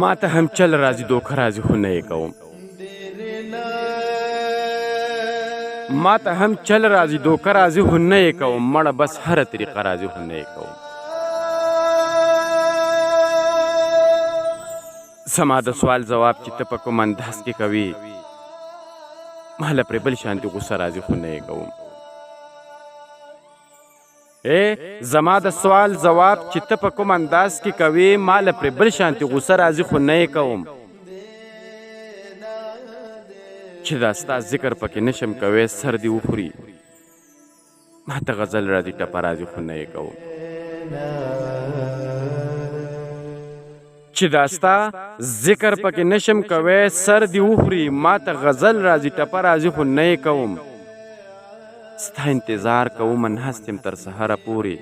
ما ته هم چل راځي دوکه راځي خو نه یې کوم. ما ته هم چل راځي دوکه راځي خو نه یې کوم. مړه بس هره طریقه راځي خو نه یې کوم. زما د سوال ځواب چې ته په کوم انداز کې کوې ماله پرې بل شانتې غوسه راځي خو نه یې کوم. زما د سوال ځواب چې ته په کوم انداز کې کوې ماله پرې بل شانتې غوسه راځي خو نه یې کوم. چې دا ستا ذکر پکې نشم کوی سر دې وخوري ما ته غزل راځي ټپه راځي خو نه یې کوم. چې دا ستا ذکر پکې نشم کوی سر دې وخوري ما ته غزل راځي ټپه راځي خو نه یې کوم. ستا انتظار کوم ناست یم تر سهاره پورې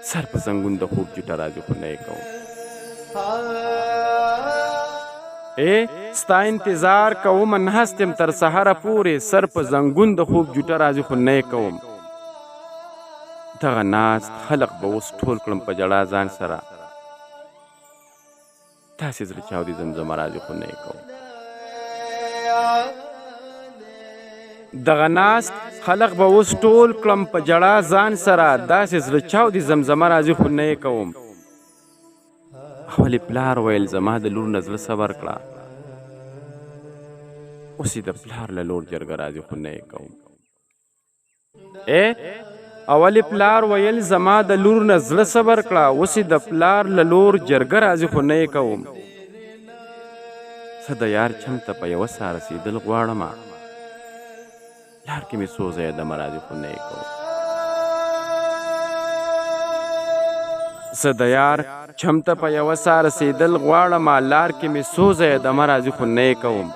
سر په زنګون د خوب جوټه راځي خو نه یې کوم. ستا انتظار کوم ناست یم تر سهاره پورې سر په زنګون د خوب جوټه راځي خو نه یې کوم. دغه ناست خلق به اوس ټول کړم په ژړا ځان سره داسې زړه چاودې زمزمه راځي خو نه یې کوم. دغه ناست خلق به اوس ټول کړم په ژړا ځان سره داسې زړه چاودې زمزمه راځي خو نه یې کوم. ولې پلار ویل زما د لور نه زړه صبر کړه اوس یې د پلار له لور جرګه راځي خو نه یې کوم. اولې پلار ویل زما د لور نه زړه صبر کړه اوس یې د پلار له لور جرګه راځي خو نه یې کوم. څه د یار چم ته په یوه ساه رسېدل غواړمه لار کې مې څو ځایه دمه راځي خو نه یې کوم. څه د یار چم ته په یوه ساه رسېدل غواړمه لار کې مې څو ځایه دمه راځي خو نه یې کوم.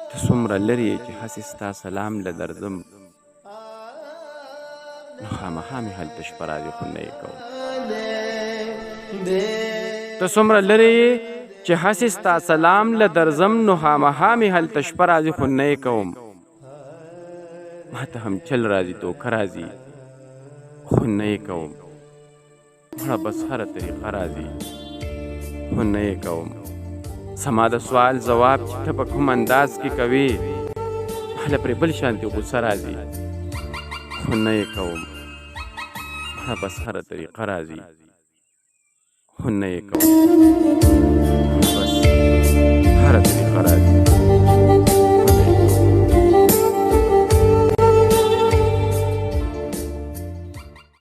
ته څومره لرې یې چې هسې ستا سلام له درځم نو خامخا مې هلته شپه راځي خو نه یې کوم. ته څومره لرې یې چې هسې ستا سلام له درځم نو خامخا مې هلته شپه راځي خو نه یې کوم. ما ته هم چل راځي دوکه راځي خو نه یې کوم. مړه بس هره طریقه راځي خو نه یې کوم. زما د سوال ځواب چې ته په کوم انداز کې کوې ماله پرې بل شانتې غوسه راځي خو نه یې کوم. مړه بس هره طریقه راځي خو نه یې کوم. بس هره طریقه راځي.